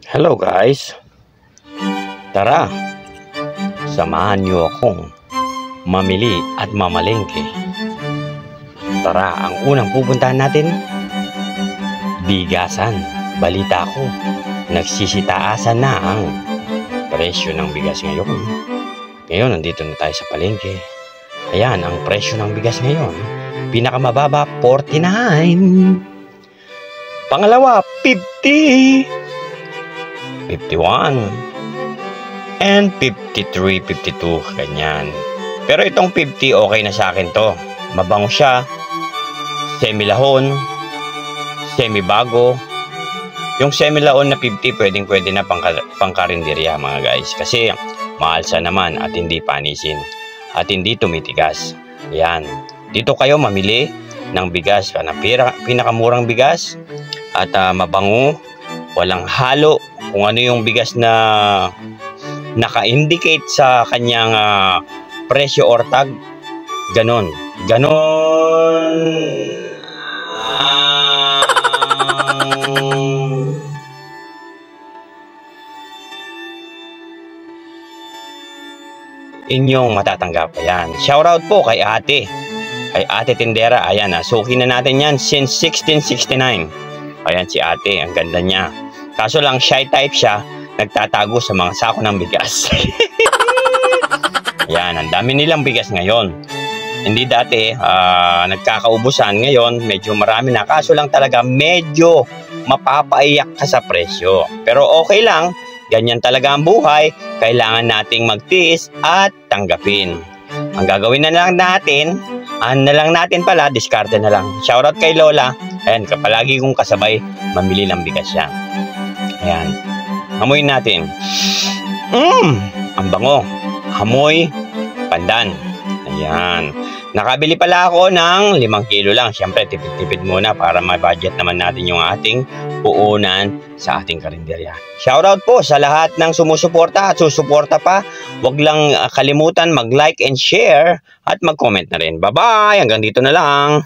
Hello guys, tara, samahan niyo akong mamili at mamalengke. Tara, ang unang pupuntahan natin, bigasan. Balita ko, nagsisitaasan na ang presyo ng bigas ngayon. Ngayon, nandito na tayo sa palengke. Ayan, ang presyo ng bigas ngayon, pinakamababa, 49. Pangalawa, 50. 51 and 53, 52, ganyan. Pero itong 50 okay na sa akin to. Mabango siya, semi-lahon, semi-bago. Yung semi-lahon na 50 pwede na pangkarinderya mga guys, kasi maalsa naman at hindi panisin at hindi tumitigas. Yan, dito kayo mamili ng bigas, pinakamurang bigas at mabango, walang halo. Kung ano yung bigas na naka-indicate sa kanyang presyo or tag, ganon. Inyong matatanggap. Ayan. Shoutout po kay ate. Kay ate Tindera. Ayan, suki na natin yan since 1669. Ayan si ate. Ang ganda niya. Kaso lang shy type siya, nagtatago sa mga sako ng bigas. Yan, ang dami nilang bigas ngayon. Hindi dati, nagkakaubusan. Ngayon, medyo marami na. Kaso lang talaga, medyo mapapaiyak ka sa presyo. Pero okay lang, ganyan talaga ang buhay. Kailangan nating magtiis at tanggapin. Ang gagawin na lang natin, diskarte na lang. Shoutout kay Lola. Ayan, palagi kong kasabay, mamili ng bigas yan. Ayan. Hamuin natin. Ang bango. Hamoy pandan. Ayan. Nakabili pala ako ng 5 kilo lang. Siyempre, tipid-tipid muna para ma-budget naman natin yung ating puunan sa ating karinderya. Shoutout po sa lahat ng sumusuporta at susuporta pa. Huwag lang kalimutan mag-like and share at mag-comment na rin. Bye-bye! Hanggang dito na lang.